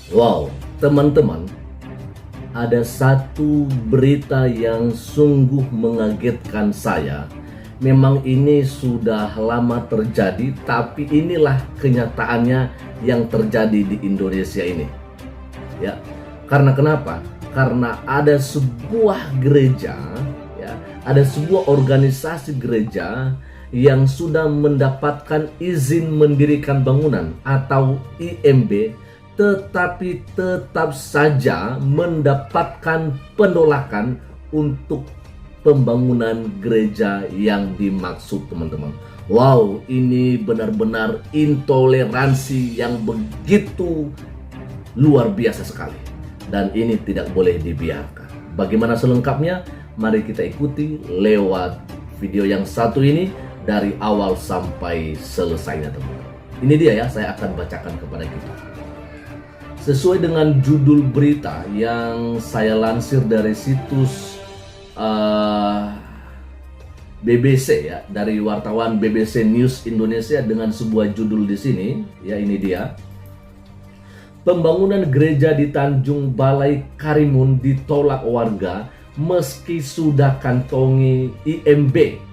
Wow, teman-teman, ada satu berita yang sungguh mengagetkan saya. Memang ini sudah lama terjadi, tapi inilah kenyataannya yang terjadi di Indonesia ini. Ya, karena kenapa? Karena ada sebuah gereja, ya, ada sebuah organisasi gereja yang sudah mendapatkan izin mendirikan bangunan atau IMB, tetapi tetap saja mendapatkan penolakan untuk pembangunan gereja yang dimaksud, teman-teman. Wow, ini benar-benar intoleransi yang begitu luar biasa sekali, dan ini tidak boleh dibiarkan. Bagaimana selengkapnya? Mari kita ikuti lewat video yang satu ini dari awal sampai selesainya, teman-teman. Ini dia ya, saya akan bacakan kepada kita. Sesuai dengan judul berita yang saya lansir dari situs BBC ya, dari wartawan BBC News Indonesia dengan sebuah judul di sini, ya ini dia. Pembangunan gereja di Tanjung Balai Karimun ditolak warga meski sudah kantongi IMB.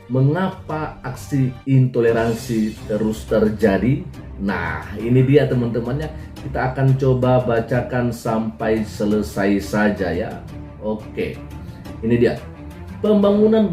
Mengapa aksi intoleransi terus terjadi? Nah, ini dia teman-temannya. Kita akan coba bacakan sampai selesai saja ya. Oke. Ini dia. Pembangunan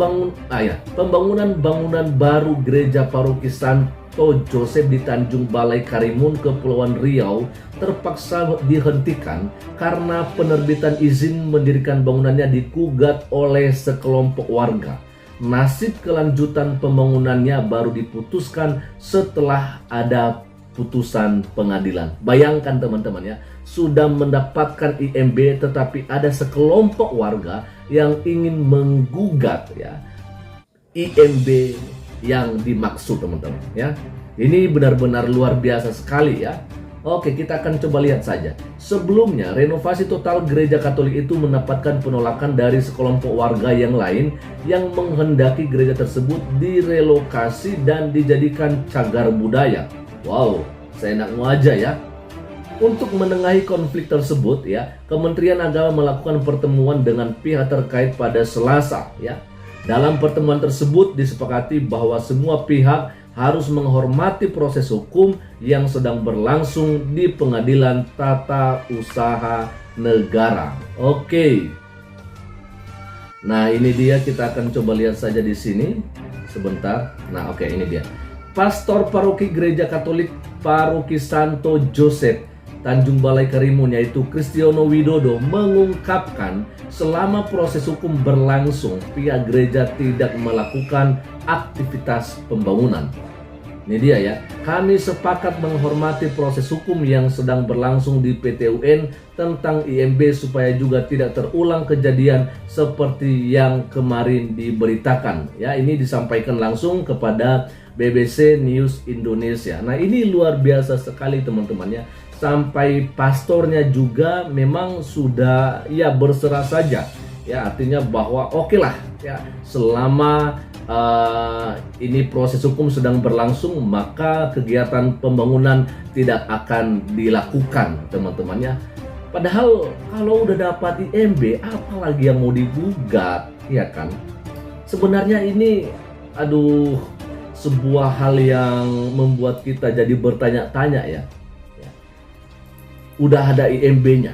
bangunan baru gereja paroki Santo Joseph di Tanjung Balai Karimun, Kepulauan Riau terpaksa dihentikan karena penerbitan izin mendirikan bangunannya digugat oleh sekelompok warga. Nasib kelanjutan pembangunannya baru diputuskan setelah ada putusan pengadilan. Bayangkan teman-teman ya, sudah mendapatkan IMB tetapi ada sekelompok warga yang ingin menggugat ya IMB yang dimaksud, teman-teman ya. Ini benar-benar luar biasa sekali ya. Oke, kita akan coba lihat saja. Sebelumnya, renovasi total gereja Katolik itu mendapatkan penolakan dari sekelompok warga yang lain yang menghendaki gereja tersebut direlokasi dan dijadikan cagar budaya. Wow, seenakmu aja ya. Untuk menengahi konflik tersebut ya, Kementerian Agama melakukan pertemuan dengan pihak terkait pada Selasa ya. Dalam pertemuan tersebut disepakati bahwa semua pihak harus menghormati proses hukum yang sedang berlangsung di Pengadilan Tata Usaha Negara. Oke. Nah, ini dia, kita akan coba lihat saja di sini sebentar. Nah, oke, ini dia. Pastor Paroki Gereja Katolik Paroki Santo Joseph Tanjung Balai Karimun, yaitu Kristiono Widodo, mengungkapkan selama proses hukum berlangsung pihak gereja tidak melakukan aktivitas pembangunan. Ini dia ya, kami sepakat menghormati proses hukum yang sedang berlangsung di PT UN tentang IMB supaya juga tidak terulang kejadian seperti yang kemarin diberitakan. Ya, ini disampaikan langsung kepada BBC News Indonesia. Nah, ini luar biasa sekali teman-teman ya. Sampai pastornya juga memang sudah ya berserah saja ya, artinya bahwa oke lah ya, selama ini proses hukum sedang berlangsung maka kegiatan pembangunan tidak akan dilakukan, teman-teman ya. Padahal kalau udah dapat IMB apalagi yang mau digugat ya kan. Sebenarnya ini sebuah hal yang membuat kita jadi bertanya-tanya ya. Udah ada IMB-nya,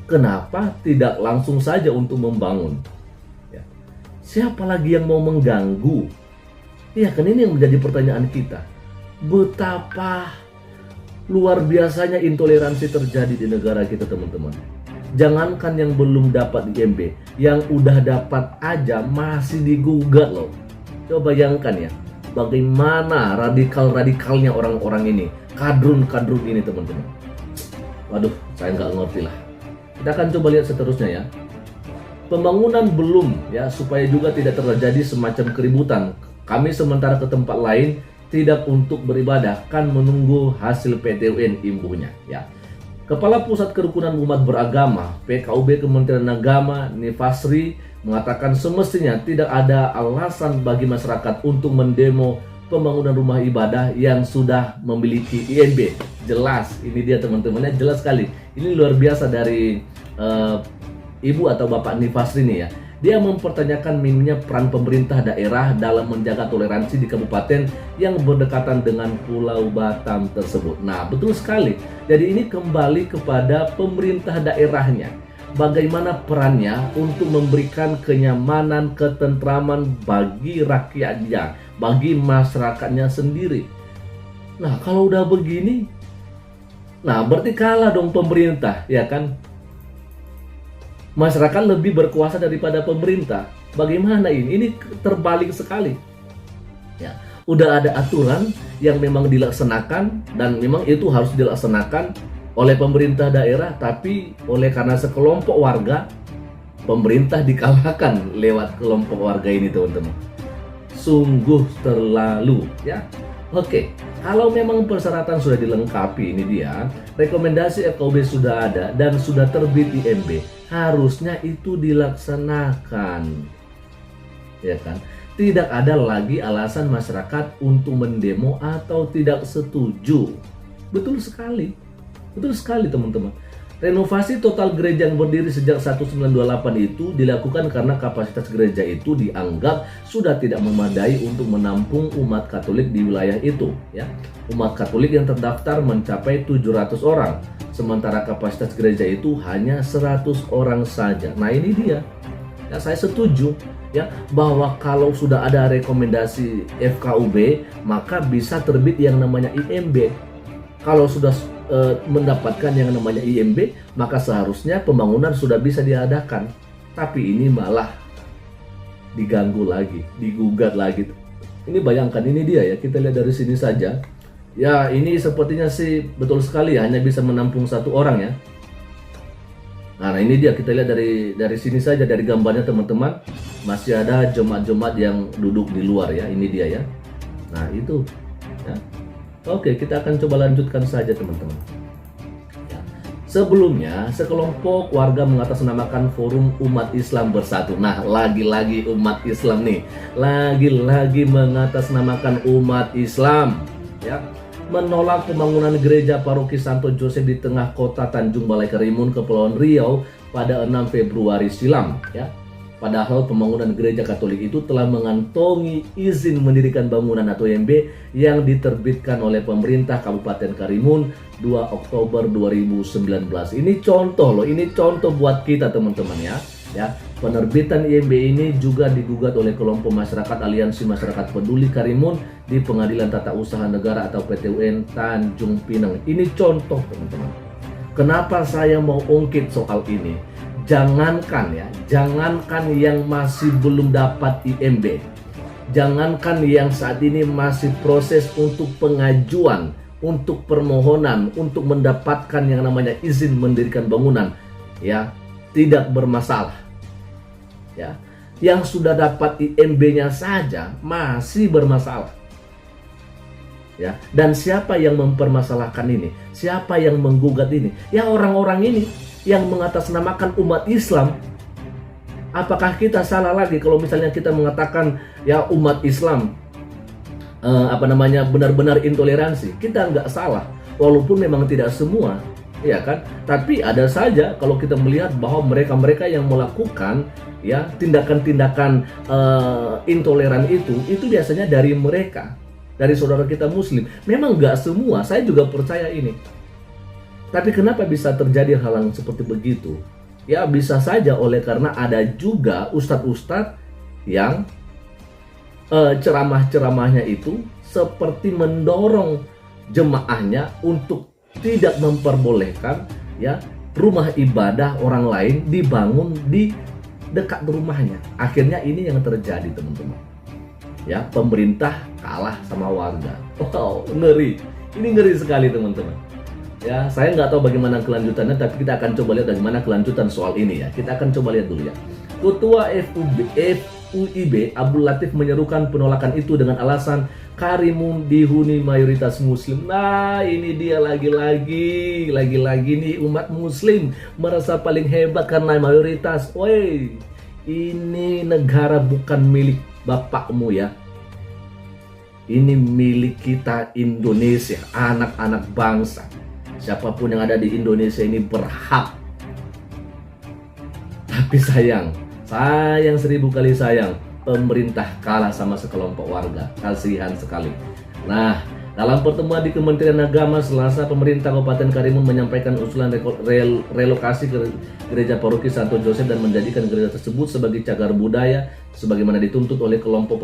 kenapa tidak langsung saja untuk membangun? Ya. Siapa lagi yang mau mengganggu? Ya kan, ini yang menjadi pertanyaan kita. Betapa luar biasanya intoleransi terjadi di negara kita, teman-teman. Jangankan yang belum dapat IMB, yang udah dapat aja masih digugat loh. Coba bayangkan ya, bagaimana radikal-radikalnya orang-orang ini, kadrun-kadrun ini, teman-teman. Waduh, saya nggak ngerti lah. Kita akan coba lihat seterusnya ya. Pembangunan belum ya, supaya juga tidak terjadi semacam keributan. Kami sementara ke tempat lain tidak untuk beribadah, kan menunggu hasil PTUN, imbuhnya ya. Kepala Pusat Kerukunan Umat Beragama PKUB Kementerian Agama Nifasri mengatakan semestinya tidak ada alasan bagi masyarakat untuk mendemo pembangunan rumah ibadah yang sudah memiliki IMB. Jelas, ini dia teman-temannya, jelas sekali. Ini luar biasa dari Ibu atau Bapak Nifasri nih ya. Dia mempertanyakan minimnya peran pemerintah daerah dalam menjaga toleransi di kabupaten yang berdekatan dengan Pulau Batam tersebut. Nah, betul sekali. Jadi ini kembali kepada pemerintah daerahnya. Bagaimana perannya untuk memberikan kenyamanan, ketentraman bagi rakyatnya, bagi masyarakatnya sendiri. Nah, kalau udah begini, nah berarti kalah dong pemerintah, ya kan? Masyarakat lebih berkuasa daripada pemerintah. Bagaimana ini? Ini terbalik sekali. Ya, udah ada aturan yang memang dilaksanakan dan memang itu harus dilaksanakan oleh pemerintah daerah, tapi oleh karena sekelompok warga, pemerintah dikalahkan lewat kelompok warga ini, teman-teman. Sungguh terlalu, ya. Oke, kalau memang persyaratan sudah dilengkapi, ini dia, rekomendasi FKUB sudah ada dan sudah terbit IMB, harusnya itu dilaksanakan, ya kan? Tidak ada lagi alasan masyarakat untuk mendemo atau tidak setuju. Betul sekali teman-teman. Renovasi total gereja yang berdiri sejak 1928 itu dilakukan karena kapasitas gereja itu dianggap sudah tidak memadai untuk menampung umat Katolik di wilayah itu, ya. Umat Katolik yang terdaftar mencapai 700 orang, sementara kapasitas gereja itu hanya 100 orang saja. Nah, ini dia. Ya, saya setuju ya bahwa kalau sudah ada rekomendasi FKUB, maka bisa terbit yang namanya IMB. Kalau sudah mendapatkan yang namanya IMB, maka seharusnya pembangunan sudah bisa diadakan. Tapi ini malah diganggu lagi, digugat lagi. Ini bayangkan, ini dia ya, kita lihat dari sini saja. Ya, ini sepertinya sih betul sekali hanya bisa menampung 1 orang ya. Nah, ini dia, kita lihat dari sini saja, dari gambarnya teman-teman, masih ada jemaat-jemaat yang duduk di luar ya. Ini dia ya. Nah, itu ya. Oke, kita akan coba lanjutkan saja teman-teman. Ya. Sebelumnya, sekelompok warga mengatasnamakan Forum Umat Islam Bersatu. Nah, lagi-lagi umat Islam nih, lagi-lagi mengatasnamakan umat Islam, ya, menolak pembangunan gereja paroki Santo Joseph di tengah kota Tanjung Balai Karimun, Kepulauan Riau pada 6 Februari silam, ya. Padahal pembangunan gereja Katolik itu telah mengantongi izin mendirikan bangunan atau IMB yang diterbitkan oleh pemerintah Kabupaten Karimun 2 Oktober 2019. Ini contoh loh, ini contoh buat kita teman-teman ya. Ya, penerbitan IMB ini juga digugat oleh kelompok masyarakat Aliansi Masyarakat Peduli Karimun di Pengadilan Tata Usaha Negara atau PT-UN Tanjung Pinang. Ini contoh teman-teman. Kenapa saya mau ungkit soal ini? Jangankan yang masih belum dapat IMB, jangankan yang saat ini masih proses untuk pengajuan, untuk permohonan, untuk mendapatkan yang namanya izin mendirikan bangunan, ya, tidak bermasalah. Ya, yang sudah dapat IMB-nya saja masih bermasalah. Ya, dan siapa yang mempermasalahkan ini? Siapa yang menggugat ini? Ya, orang-orang ini yang mengatasnamakan umat Islam. Apakah kita salah lagi kalau misalnya kita mengatakan ya umat Islam benar-benar intoleransi? Kita nggak salah, walaupun memang tidak semua, ya kan? Tapi ada saja kalau kita melihat bahwa mereka-mereka yang melakukan ya tindakan-tindakan intoleran itu biasanya dari mereka, dari saudara kita Muslim. Memang nggak semua, saya juga percaya ini. Tapi kenapa bisa terjadi hal yang seperti begitu? Ya, bisa saja oleh karena ada juga ustadz-ustadz yang ceramah-ceramahnya itu seperti mendorong jemaahnya untuk tidak memperbolehkan ya rumah ibadah orang lain dibangun di dekat rumahnya. Akhirnya ini yang terjadi teman-teman. Ya, pemerintah kalah sama warga. Wow, ngeri. Ini ngeri sekali teman-teman. Ya, saya nggak tahu bagaimana kelanjutannya, tapi kita akan coba lihat bagaimana kelanjutan soal ini ya. Kita akan coba lihat dulu ya. Ketua FUIB Abdul Latif menyerukan penolakan itu dengan alasan Karimun dihuni mayoritas Muslim. Nah, ini dia lagi-lagi nih umat Muslim merasa paling hebat karena mayoritas. Woi, ini negara bukan milik bapakmu ya. Ini milik kita Indonesia, anak-anak bangsa. Siapapun yang ada di Indonesia ini berhak. Tapi sayang 1000 kali sayang, pemerintah kalah sama sekelompok warga. Kasihan sekali. Nah, dalam pertemuan di Kementerian Agama Selasa, pemerintah Kabupaten Karimun menyampaikan usulan relokasi ke Gereja Paroki Santo Joseph dan menjadikan gereja tersebut sebagai cagar budaya sebagaimana dituntut oleh kelompok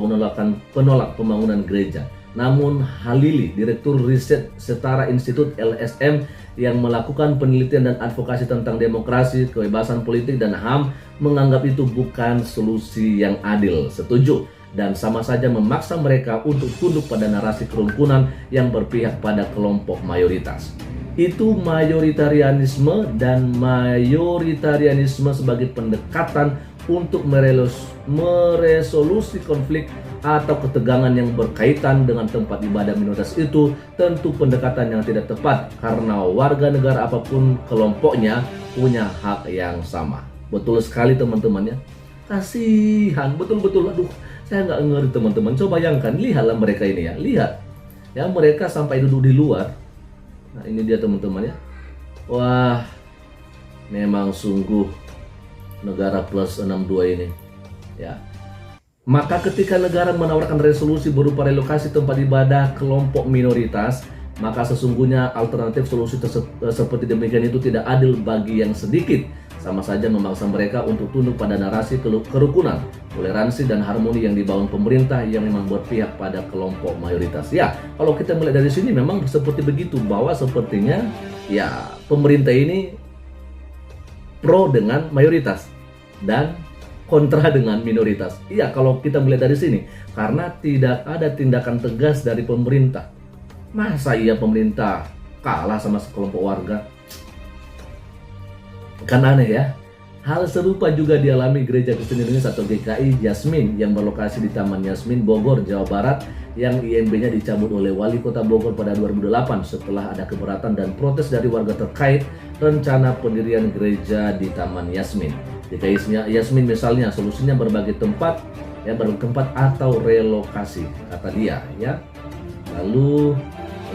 penolak pembangunan gereja. Namun Halili, Direktur Riset Setara Institut LSM yang melakukan penelitian dan advokasi tentang demokrasi, kebebasan politik, dan HAM, menganggap itu bukan solusi yang adil. Setuju, dan sama saja memaksa mereka untuk tunduk pada narasi kerukunan yang berpihak pada kelompok mayoritas. Itu mayoritarianisme, dan mayoritarianisme sebagai pendekatan untuk meresolusi konflik atau ketegangan yang berkaitan dengan tempat ibadah minoritas itu tentu pendekatan yang tidak tepat, karena warga negara apapun kelompoknya punya hak yang sama. Betul sekali teman-teman ya. Kasihan, betul-betul. Aduh, saya nggak ngeri teman-teman. Coba bayangkan, lihatlah mereka ini ya. Lihat ya, mereka sampai duduk di luar. Nah ini dia teman-teman ya. Wah, memang sungguh negara plus 62 ini ya. Maka ketika negara menawarkan resolusi berupa relokasi tempat ibadah kelompok minoritas, maka sesungguhnya alternatif solusi seperti demikian itu tidak adil bagi yang sedikit. Sama saja memaksa mereka untuk tunduk pada narasi kerukunan, toleransi, dan harmoni yang dibangun pemerintah yang memang berpihak pada kelompok mayoritas. Ya, kalau kita melihat dari sini memang seperti begitu, bahwa sepertinya ya pemerintah ini pro dengan mayoritas dan kontra dengan minoritas. Iya, kalau kita melihat dari sini, karena tidak ada tindakan tegas dari pemerintah. Masa iya pemerintah kalah sama sekelompok warga? Kan aneh ya. Hal serupa juga dialami Gereja Kristen Indonesia atau GKI Yasmin yang berlokasi di Taman Yasmin, Bogor, Jawa Barat, yang IMB-nya dicabut oleh Wali Kota Bogor pada 2008 setelah ada keberatan dan protes dari warga terkait rencana pendirian gereja di Taman Yasmin. GKI Yasmin misalnya solusinya berbagai tempat atau relokasi, kata dia ya. Lalu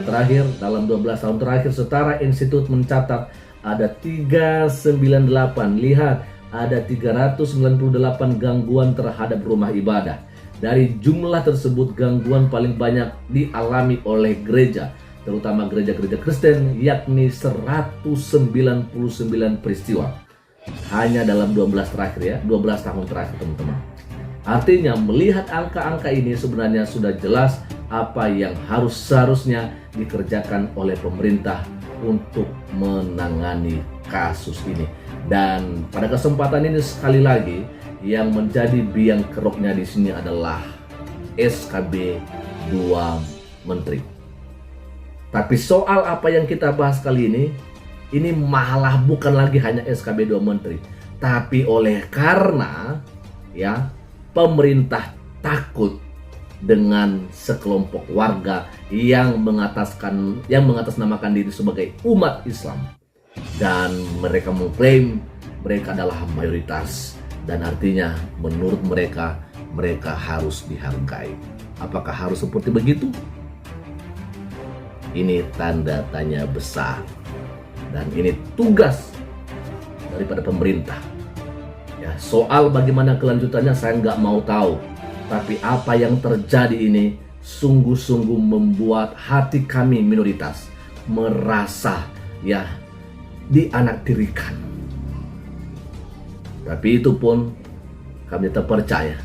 yang terakhir, dalam 12 tahun terakhir Setara Institut mencatat ada 398, lihat, ada 398 gangguan terhadap rumah ibadah. Dari jumlah tersebut, gangguan paling banyak dialami oleh gereja, terutama gereja-gereja Kristen, yakni 199 peristiwa. Hanya dalam 12 tahun terakhir teman-teman. Artinya melihat angka-angka ini sebenarnya sudah jelas apa yang seharusnya dikerjakan oleh pemerintah untuk menangani kasus ini. Dan pada kesempatan ini sekali lagi yang menjadi biang keroknya di sini adalah SKB 2 Menteri. Tapi soal apa yang kita bahas kali ini malah bukan lagi hanya SKB 2 Menteri, tapi karena ya pemerintah takut dengan sekelompok warga yang mengatasnamakan diri sebagai umat Islam, dan mereka mengklaim mereka adalah mayoritas, dan artinya menurut mereka harus dihargai. Apakah harus seperti begitu? Ini tanda tanya besar. Dan ini tugas daripada pemerintah. Ya, soal bagaimana kelanjutannya saya nggak mau tahu. Tapi apa yang terjadi ini sungguh-sungguh membuat hati kami minoritas merasa ya dianaktirikan. Tapi itu pun kami tetap percaya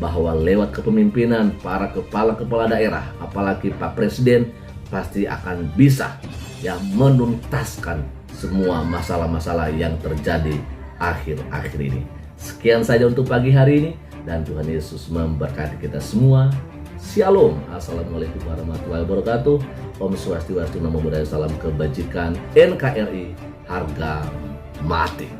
bahwa lewat kepemimpinan para kepala daerah, apalagi Pak Presiden, pasti akan bisa yang menuntaskan semua masalah-masalah yang terjadi akhir-akhir ini. Sekian saja untuk pagi hari ini, dan Tuhan Yesus memberkati kita semua. Shalom. Assalamualaikum warahmatullahi wabarakatuh. Om Swastiastu, Namo Buddhaya, salam kebajikan. NKRI harga mati.